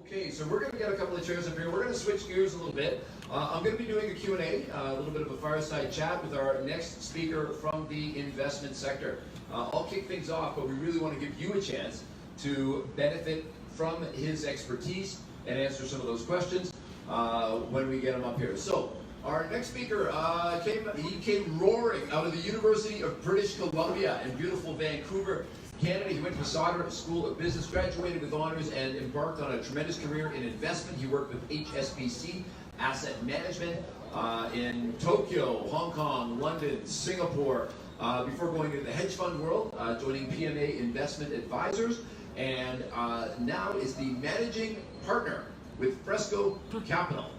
Okay, so we're going to get a couple of chairs up here. We're going to switch gears a little bit. I'm going to be doing a Q&A, a little bit of a fireside chat with our next speaker from the investment sector. I'll kick things off, but we really want to give you a chance to benefit from his expertise and answer some of those questions when we get him up here. So, our next speaker came roaring out of the University of British Columbia in beautiful Vancouver, Canada. He went to Sauder School of Business, graduated with honors, and embarked on a tremendous career in investment. He worked with HSBC Asset Management in Tokyo, Hong Kong, London, Singapore, before going into the hedge fund world, joining PMA Investment Advisors, and now is the managing partner with Fresco Capital.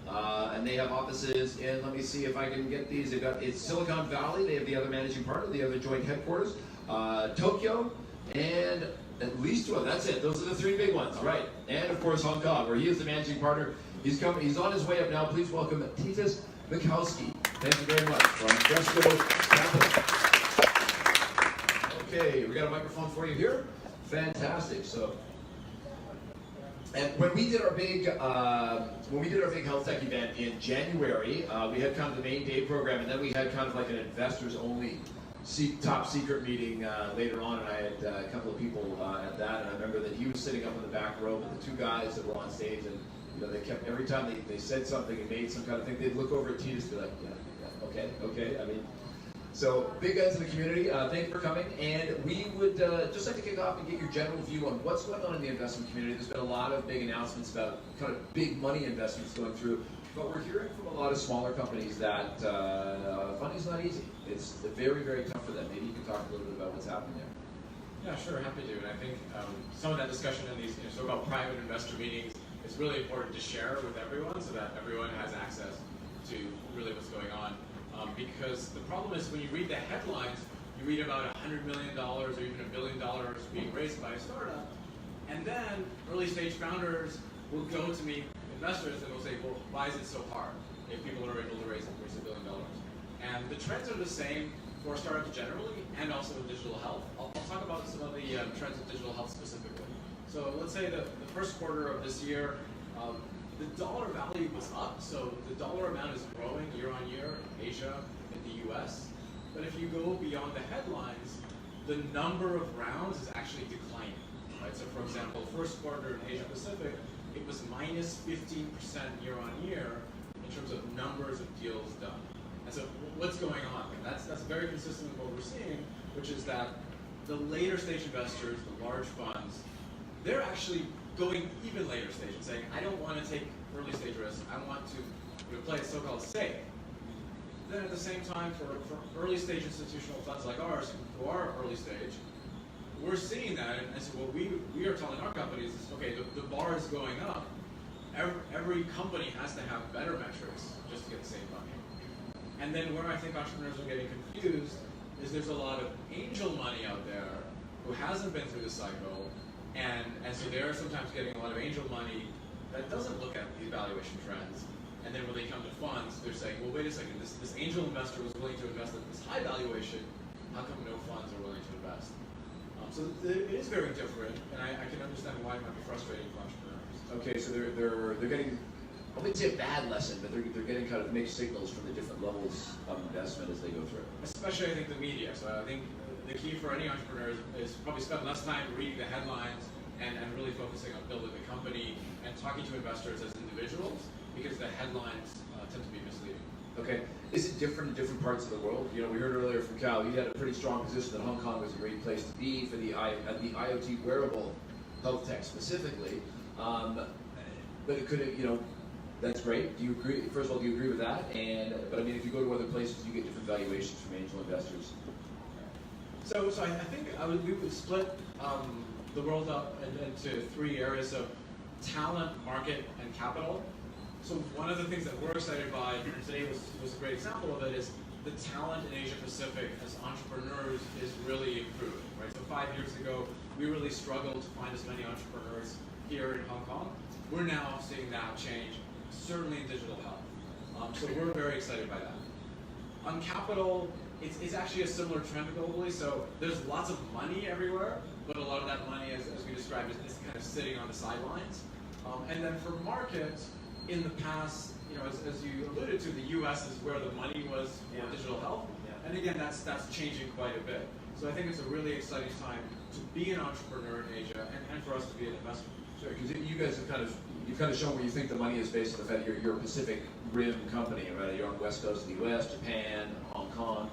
And they have offices in, let me see if I can get these, it's Silicon Valley, they have the other managing partner, the other joint headquarters, Tokyo, and at least one, that's it, those are the three big ones, right? And of course Hong Kong, where he is the managing partner. He's on his way up now. Please welcome Tytus Michalski. Thank you very much, from Fresco Capital. Okay, we got a microphone for you here. Fantastic. So, and when we did our big health tech event in January, we had kind of the main day program, and then we had kind of like an investors only top secret meeting later on, and I had a couple of people at that, and I remember that he was sitting up in the back row with the two guys that were on stage, and they kept, every time they said something and made some kind of thing, they'd look over at Tytus and be like, yeah, okay. I mean, so big guys in the community, thank you for coming, and we would just like to kick off and get your general view on what's going on in the investment community. There's been a lot of big announcements about kind of big money investments going through, but we're hearing from a lot of smaller companies that funding's not easy. It's very, very tough for them. Maybe you can talk a little bit about what's happening there. Yeah, sure, happy to. And I think some of that discussion in these so-called private investor meetings is really important to share with everyone so that everyone has access to really what's going on. Because the problem is when you read the headlines, you read about $100 million or even $1 billion being raised by a startup, and then early stage founders will go to meet investors and will say, well, why is it so hard if people are able to raise $1 billion? And the trends are the same for startups generally and also in digital health. I'll talk about some of the trends in digital health specifically. So let's say the first quarter of this year, the dollar value was up, so the dollar amount is growing year on year in Asia, in the US. But if you go beyond the headlines, the number of rounds is actually declining. Right? So for example, first quarter in Asia Pacific, it was minus 15% year on year in terms of numbers of deals done. And so what's going on? And that's very consistent with what we're seeing, which is that the later stage investors, the large funds, they're actually going even later stage and saying, I don't want to take early stage risks, I want to play it so-called safe. Then at the same time, for early stage institutional funds like ours, who are early stage, we're seeing that, and so what we are telling our companies is, okay, the bar is going up. Every company has to have better metrics just to get the same money. And then where I think entrepreneurs are getting confused is there's a lot of angel money out there who hasn't been through the cycle, and so they're sometimes getting a lot of angel money that doesn't look at the valuation trends. And then when they come to funds, they're saying, well, wait a second, this angel investor was willing to invest at this high valuation, how come no funds are willing to invest? So it is very different, and I can understand why it might be frustrating for entrepreneurs. Okay, so they're getting, I wouldn't say a bad lesson, but they're getting kind of mixed signals from the different levels of investment as they go through. Especially, I think, the media. So I think the key for any entrepreneur is probably spend less time reading the headlines and really focusing on building the company and talking to investors as individuals, because the headlines tend to be misleading. Okay. Is it different in different parts of the world? You know, we heard earlier from Cal, you had a pretty strong position that Hong Kong was a great place to be for the IoT wearable health tech specifically. But it could, that's great. Do you agree? First of all, do you agree with that? But I mean, if you go to other places, you get different valuations from angel investors. So I think we would split the world up into three areas of talent, market, and capital. So one of the things that we're excited by, and today was a great example of it, is the talent in Asia Pacific as entrepreneurs is really improving. Right? So 5 years ago, we really struggled to find as many entrepreneurs here in Hong Kong. We're now seeing that change, certainly in digital health. So we're very excited by that. On capital, it's actually a similar trend globally. So there's lots of money everywhere, but a lot of that money, as we described, is kind of sitting on the sidelines. And then for markets, in the past, as you alluded to, the U.S. is where the money was for digital health. And again, that's changing quite a bit. So I think it's a really exciting time to be an entrepreneur in Asia and for us to be an investor. Sure, because you guys have you've kind of shown where you think the money is based on the fact that you're a Pacific Rim company, right? You're on the west coast of the U.S., Japan, Hong Kong.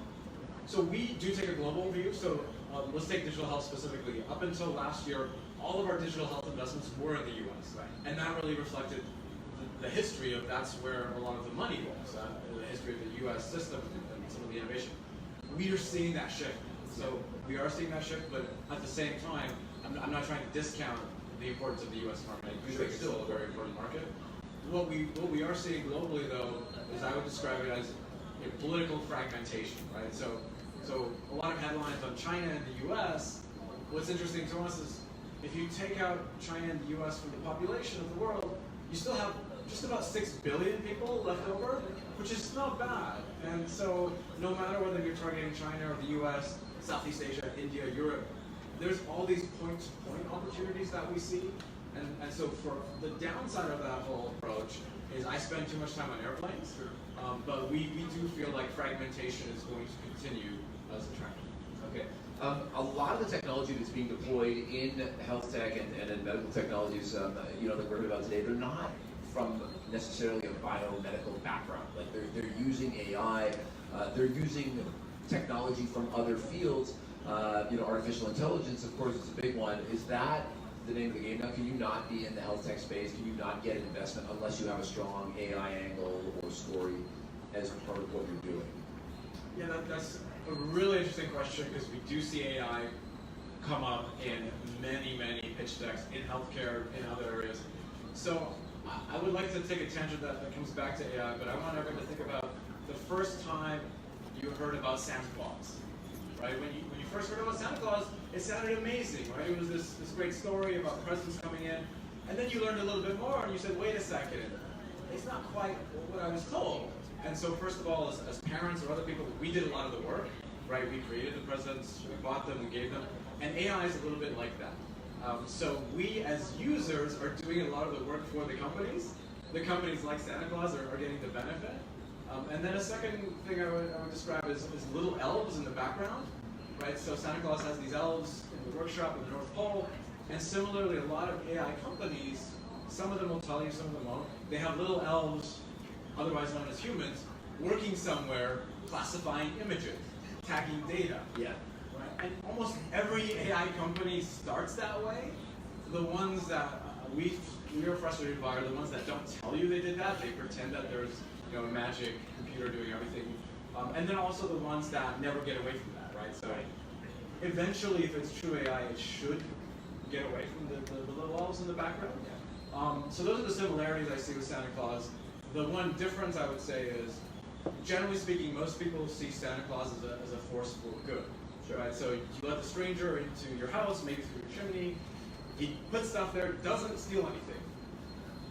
So we do take a global view. So let's take digital health specifically. Up until last year, all of our digital health investments were in the U.S. Right. And that really reflected the history of that's where a lot of the money was, the history of the U.S. system and some of the innovation. We are seeing that shift. So we are seeing that shift, but at the same time, I'm not trying to discount the importance of the U.S. market. I do think it's still a very important market. What we are seeing globally, though, is I would describe it as political fragmentation, right? So a lot of headlines on China and the U.S. What's interesting to us is if you take out China and the U.S. from the population of the world, you still have just about 6 billion people left over, which is not bad. And so no matter whether you're targeting China or the U.S., Southeast Asia, India, Europe, there's all these point-to-point opportunities that we see. And so for the downside of that whole approach is I spend too much time on airplanes, but we do feel like fragmentation is going to continue as a trend. Okay. A lot of the technology that's being deployed in health tech and in medical technologies, that we're heard about today, they're not from necessarily a biomedical background. Like they're using AI, they're using technology from other fields. Artificial intelligence, of course, is a big one. Is that the name of the game now? Can you not be in the health tech space? Can you not get investment unless you have a strong AI angle or story as part of what you're doing? Yeah, that's a really interesting question because we do see AI come up in many pitch decks in healthcare, in other areas. So I would like to take a tangent that comes back to AI, but I want everyone to think about the first time you heard about Santa Claus. Right? When you first heard about Santa Claus, it sounded amazing, right? It was this great story about presents coming in. And then you learned a little bit more and you said, wait a second, it's not quite what I was told. And so first of all, as parents or other people, we did a lot of the work, right? We created the presents, we bought them, we gave them. And AI is a little bit like that. So we as users are doing a lot of the work for the companies. The companies like Santa Claus are getting the benefit. And then a second thing I would describe is little elves in the background, right? So Santa Claus has these elves in the workshop in the North Pole, and similarly, a lot of AI companies, some of them will tell you, some of them won't, they have little elves, otherwise known as humans, working somewhere, classifying images, tagging data. Yeah. Right? And almost every AI company starts that way. The ones that we are frustrated by are the ones that don't tell you they did that. They pretend that there's a magic computer doing everything. And then also the ones that never get away from that, right? So eventually, if it's true AI, it should get away from the little elves in the background. So those are the similarities I see with Santa Claus. The one difference I would say is, generally speaking, most people see Santa Claus as a force for good. Right? So you let the stranger into your house, maybe through your chimney. He puts stuff there, doesn't steal anything.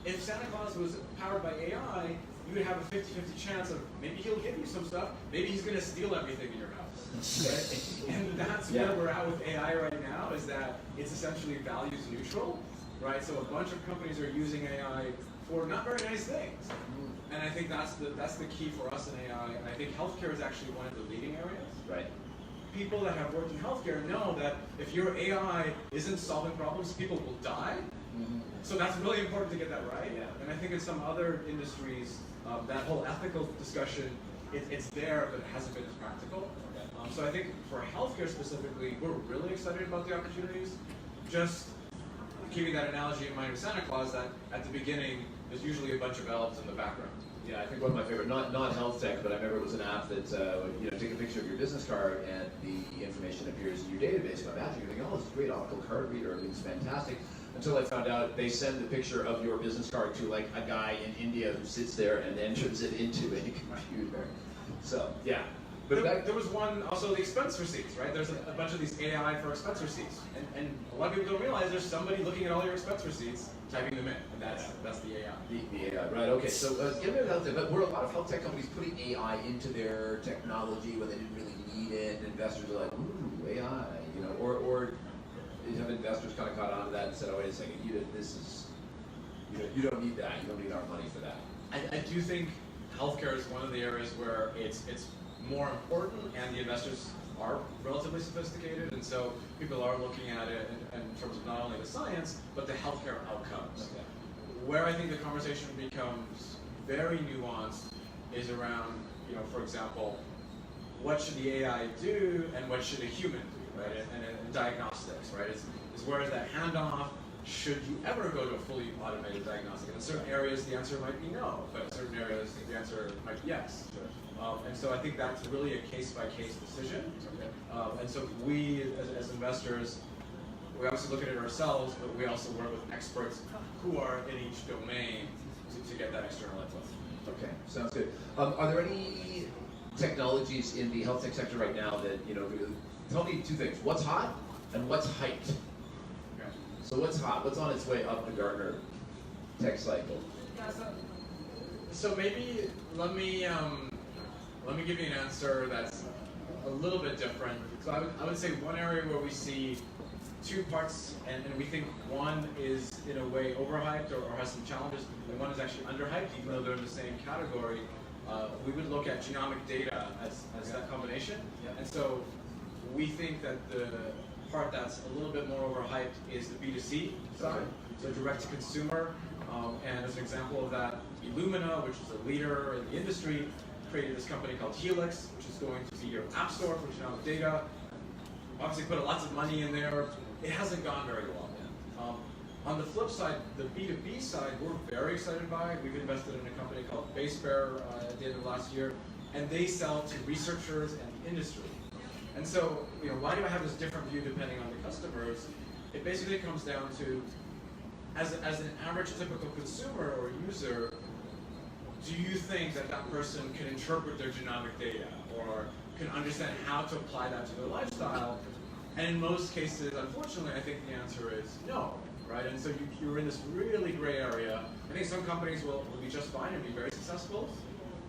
If Santa Claus was powered by AI, you would have a 50-50 chance of maybe he'll give you some stuff, maybe he's going to steal everything in your house. Right? And that's where we're at with AI right now, is that it's essentially values neutral. Right? So a bunch of companies are using AI for not very nice things. And I think that's the key for us in AI. And I think healthcare is actually one of the leading areas. Right. People that have worked in healthcare know that if your AI isn't solving problems, people will die. So that's really important to get that right. Yeah. And I think in some other industries, that whole ethical discussion, it's there, but it hasn't been as practical. So I think for healthcare specifically, we're really excited about the opportunities. Just keeping that analogy in mind with Santa Claus, that at the beginning, there's usually a bunch of elves in the background. Yeah, I think one of my favorite, not health tech, but I remember it was an app that take a picture of your business card and the information appears in your database. My magic, you're thinking, oh, this is a great optical card reader, everything's fantastic. Until I found out they send the picture of your business card to like a guy in India who sits there and enters it into a computer. So yeah. But there was one, also the expense receipts, right? There's a bunch of these AI for expense receipts. And a lot of people don't realize there's somebody looking at all your expense receipts, typing them in. And that's the AI. The AI, right, okay. So get into health tech, but were a lot of health tech companies putting AI into their technology when they didn't really need it, and investors are like, ooh, AI, or have investors kind of caught on to that and said, oh, wait a second, this is, you don't need that. You don't need our money for that. I do think healthcare is one of the areas where it's more important, and the investors are relatively sophisticated, and so people are looking at it in terms of not only the science, but the healthcare outcomes. Okay. Where I think the conversation becomes very nuanced is around, for example, what should the AI do and what should a human do, right? And diagnostics, right? Is where is that handoff? Should you ever go to a fully automated diagnostic? In certain areas, the answer might be no, but in certain areas, the answer might be yes. And so I think that's really a case-by-case decision. And so we, as investors, we obviously look at it ourselves, but we also work with experts who are in each domain to get that external input. Okay, sounds good. Are there any technologies in the health tech sector right now that, tell me two things. What's hot and what's hyped? Okay. So what's hot? What's on its way up the Gartner tech cycle? So maybe let me give you an answer that's a little bit different. So I would say one area where we see two parts, and we think one is in a way overhyped or has some challenges, and one is actually underhyped, even though they're in the same category. We would look at genomic data as that combination. And so we think that the part that's a little bit more overhyped is the B2C side, so direct to consumer. And as an example of that, Illumina, which is a leader in the industry, created this company called Helix, which is going to be your app store for genomic data. Obviously put lots of money in there. It hasn't gone very well yet. On the flip side, the B2B side, we're very excited by. We've invested in a company called BaseBear at the end of last year, and they sell to researchers and industry. And so, why do I have this different view depending on the customers? It basically comes down to, as an average typical consumer or user, do you think that person can interpret their genomic data or can understand how to apply that to their lifestyle? And in most cases, unfortunately, I think the answer is no, right? And so you're in this really gray area. I think some companies will be just fine and be very successful,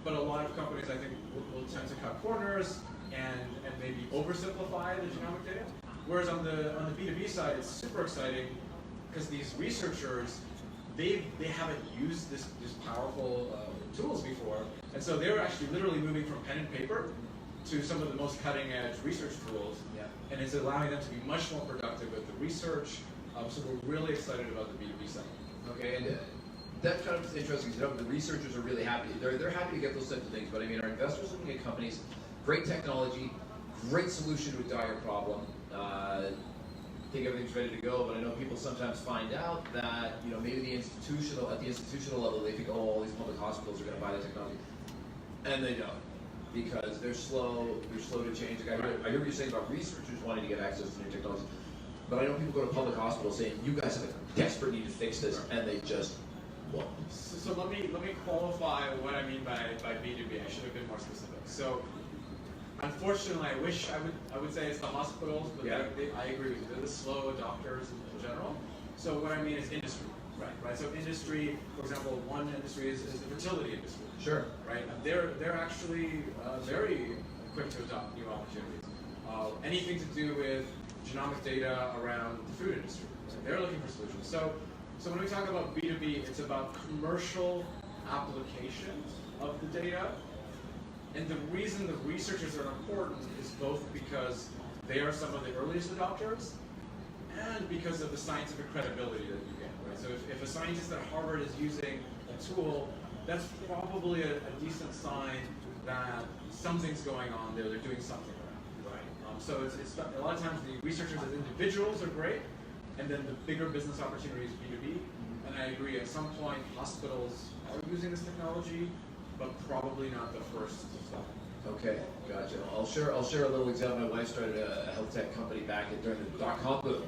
but a lot of companies, I think, will tend to cut corners and maybe oversimplify the genomic data. Whereas on the B2B side, it's super exciting because these researchers, they haven't used these powerful tools before, and so they're actually literally moving from pen and paper to some of the most cutting-edge research tools, and it's allowing them to be much more productive with the research. So we're really excited about the B2B side. Okay, and that's kind of interesting. The researchers are really happy. They're happy to get those types of things, but I mean, our investors looking at companies, great technology, great solution to a dire problem. Think everything's ready to go, but I know people sometimes find out that maybe at the institutional level they think, oh, all these public hospitals are going to buy the technology, and they don't, because they're slow to change. I hear what you're saying about researchers wanting to get access to new technology, but I know people go to public hospitals saying, you guys have a desperate need to fix this, and they just won't. So let me qualify what I mean by B2B. I should have been more specific. So unfortunately, I would say it's the hospitals, but I agree with you. They're the slow adopters in general. So what I mean is industry, right? So industry, for example, one industry is the fertility industry. Sure. Right. They're actually very quick to adopt new opportunities. Anything to do with genomic data around the food industry, they're looking for solutions. So when we talk about B2B, it's about commercial applications of the data. And the reason the researchers are important is both because they are some of the earliest adopters and because of the scientific credibility that you get, right? So if a scientist at Harvard is using a tool, that's probably a decent sign that something's going on there, they're doing something around, right? So it's a lot of times the researchers as individuals are great, and then the bigger business opportunity is B2B. And I agree, at some point hospitals are using this technology, but probably not the first to stop. Okay, gotcha. I'll share a little example. My wife started a health tech company back during the dot-com boom,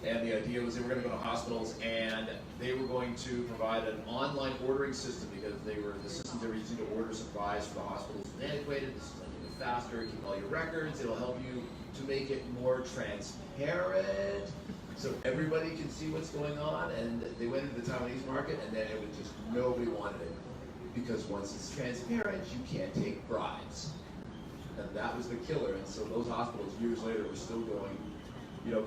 and the idea was they were going to go to hospitals and they were going to provide an online ordering system because the systems they were using to order supplies for the hospitals was antiquated. This is going to make it faster, keep all your records. It'll help you to make it more transparent, so everybody can see what's going on. And they went into the Taiwanese market, and then it was just nobody wanted it. Because once it's transparent, you can't take bribes. And that was the killer. And so those hospitals years later were still going,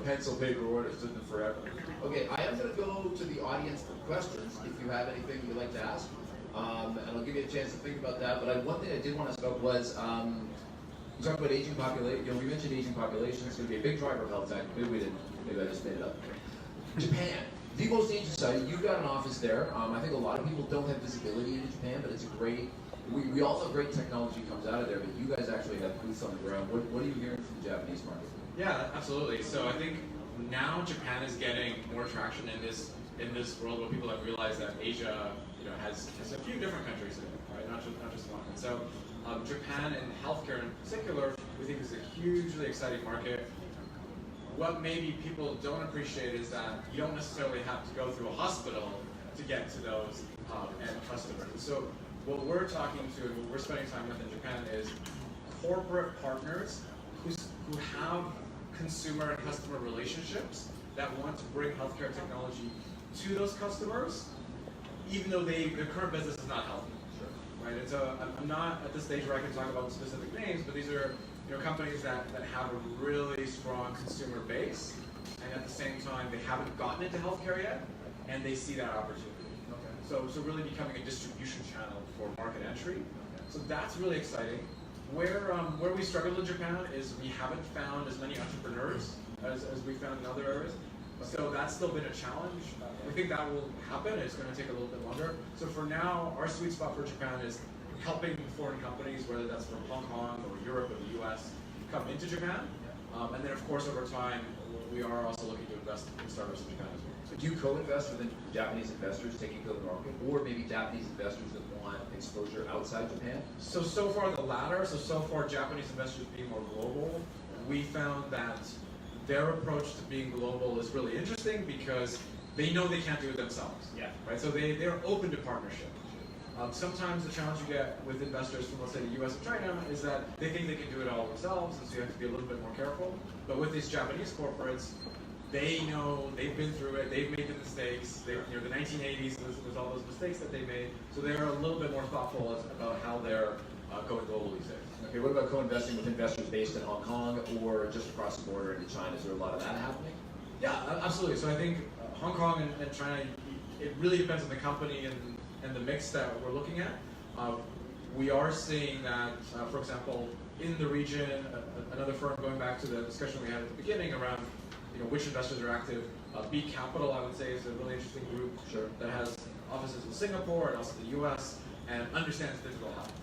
pencil, paper orders, took them forever. Okay, I am going to go to the audience for questions if you have anything you'd like to ask. And I'll give you a chance to think about that. But one thing I did want to ask about was, you talked about aging population. You know, we mentioned aging population. It's going to be a big driver of health tech. Maybe we didn't. Maybe I just made it up. Japan, the most aging society. You've got an office there. I think a lot of people don't have visibility into Japan, but it's a great. We all know great technology comes out of there, but you guys actually have boots on the ground. What are you hearing from the Japanese market? Yeah, absolutely. So I think now Japan is getting more traction in this world where people have realized that Asia, has a few different countries in it, right? Not just one. And so Japan and healthcare in particular, we think is a hugely exciting market. What maybe people don't appreciate is that you don't necessarily have to go through a hospital to get to those end customers. And so what we're talking to and what we're spending time with in Japan is corporate partners who have consumer and customer relationships that want to bring healthcare technology to those customers, even though their current business is not healthy. Sure. Right? And so I'm not at the stage where I can talk about specific names, but these are companies that have a really strong consumer base, and at the same time they haven't gotten into healthcare yet, and they see that opportunity. Okay. So really becoming a distribution channel for market entry. So that's really exciting. Where we struggle in Japan is we haven't found as many entrepreneurs as we found in other areas. So that's still been a challenge. We think that will happen. It's going to take a little bit longer. So for now, our sweet spot for Japan is helping foreign companies, whether that's from Hong Kong or Europe or the US, come into Japan. And then of course over time, we are also looking to invest in startups in Japan as well. So do you co-invest with Japanese investors taking over the market, or maybe Japanese investors that want exposure outside Japan? So far the latter. So far Japanese investors being more global, we found that their approach to being global is really interesting because they know they can't do it themselves. Yeah. Right. So they're open to partnership. Sometimes the challenge you get with investors from, let's say, the US and China is that they think they can do it all themselves, and so you have to be a little bit more careful. But with these Japanese corporates, they know, they've been through it, they've made the mistakes, the 1980s was all those mistakes that they made, so they're a little bit more thoughtful about how they're going global these days. Okay, what about co-investing with investors based in Hong Kong or just across the border into China? Is there a lot of that happening? Yeah, absolutely. So I think Hong Kong and China, it really depends on the company and the mix that we're looking at. We are seeing that, for example, in the region, another firm, going back to the discussion we had at the beginning around which investors are active, B Capital, I would say, is a really interesting group. Sure. That has offices in Singapore and also the US and understands digital health.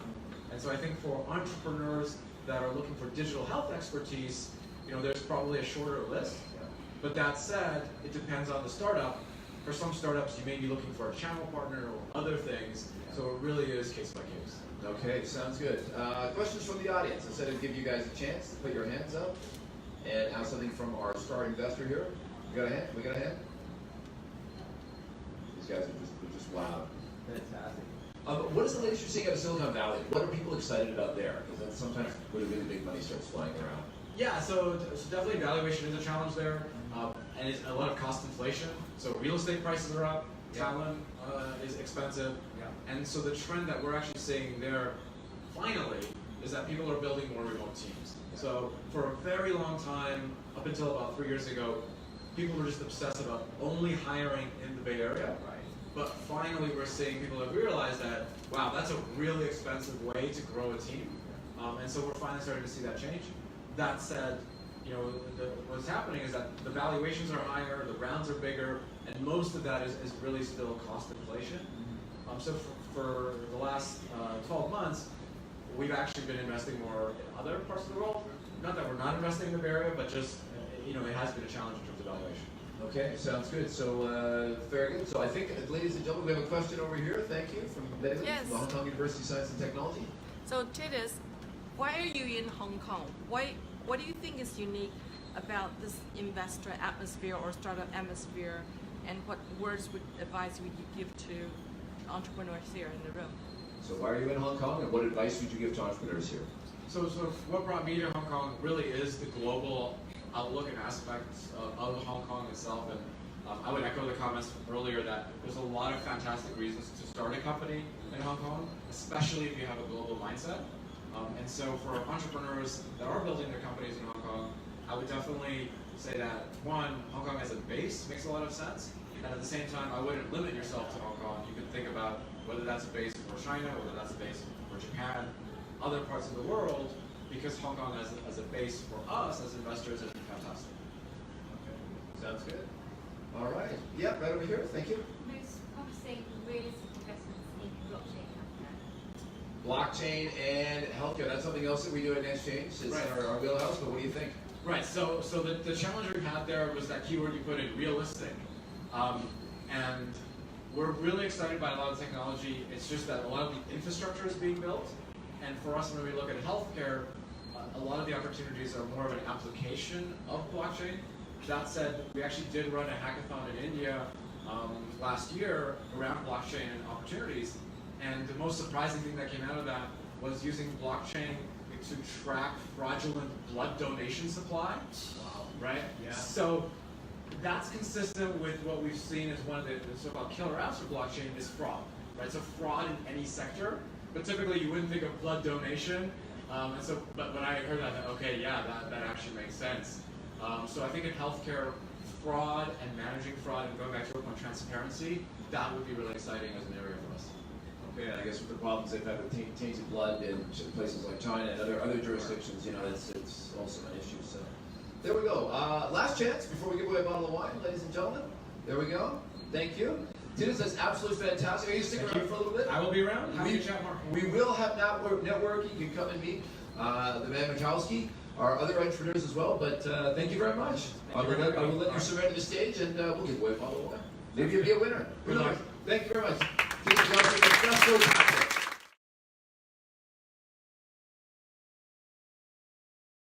And so I think for entrepreneurs that are looking for digital health expertise, there's probably a shorter list. But that said, it depends on the startup. For some startups, you may be looking for a channel partner or other things. So it really is case by case. Okay, sounds good. Questions from the audience. I said I'd give you guys a chance to put your hands up and ask something from our star investor here. We got a hand? We got a hand? These guys are just loud. Fantastic. What is the latest you're seeing out of Silicon Valley? What are people excited about there? Because that's sometimes where the really big money starts flying around. Yeah, so definitely valuation is a challenge there, and it's a lot of cost inflation. So real estate prices are up, talent is expensive, and so the trend that we're actually seeing there, finally, is that people are building more remote teams. So for a very long time, up until about 3 years ago, people were just obsessed about only hiring in the Bay Area. Right. But finally, we're seeing people have realized that, wow, that's a really expensive way to grow a team. And so we're finally starting to see that change. That said, what's happening is that the valuations are higher, the rounds are bigger, and most of that is really still cost inflation. So for the last 12 months, we've actually been investing more in other parts of the world. Not that we're not investing in the Bay Area, but just, it has been a challenge in terms of valuation. Okay, sounds good. So, very good. So I think, ladies and gentlemen, we have a question over here. Thank you from David from the Hong Kong University of Science and Technology. So, Tytus, why are you in Hong Kong? What do you think is unique about this investor atmosphere or startup atmosphere, and what words would advice would you give to entrepreneurs here in the room? So why are you in Hong Kong, and what advice would you give to entrepreneurs here? So what brought me to Hong Kong really is the global outlook and aspects of Hong Kong itself. And I would echo the comments earlier that there's a lot of fantastic reasons to start a company in Hong Kong, especially if you have a global mindset. And so for entrepreneurs that are building their companies in Hong Kong, I would definitely say that, one, Hong Kong as a base makes a lot of sense, and at the same time, I wouldn't limit yourself to Hong Kong. You can think about whether that's a base for China, whether that's a base for Japan, other parts of the world, because Hong Kong as a base for us as investors is fantastic. Okay, sounds good. All right. Yeah, right over here. Thank you. Most promising realistic investments in blockchain healthcare. Blockchain and healthcare. That's something else that we do at NexChange. It's Right. our wheelhouse, but what do you think? Right, so the challenge we had there was that keyword you put in, realistic. And we're really excited by a lot of technology. It's just that a lot of the infrastructure is being built. And for us, when we look at healthcare, a lot of the opportunities are more of an application of blockchain. That said, we actually did run a hackathon in India last year around blockchain and opportunities. And the most surprising thing that came out of that was using blockchain to track fraudulent blood donation supply. Wow. Right? Yeah. So that's consistent with what we've seen as one of the so-called killer apps for blockchain is fraud. Right? So fraud in any sector, but typically you wouldn't think of blood donation. But when I heard that, I thought, okay, yeah, that actually makes sense. So I think in healthcare, fraud and managing fraud and going back to your point, transparency, that would be really exciting as an area for us. Okay, and I guess with the problems they've had with tainted blood in places like China and other jurisdictions, it's also an issue. So there we go. Last chance before we give away a bottle of wine, ladies and gentlemen. There we go. Thank you. Tytus, that's absolutely fantastic. Are you sticking around for a little bit? I will be around. Happy to chat more. We will have networking. You can come and meet the man Michalski, our other entrepreneurs as well. But thank you very much. I will let you surrender the stage, and we'll give away a bottle of wine. Maybe you'll be a winner. Who knows? Thank you very much. Tytus Michalski, Fresco Capital.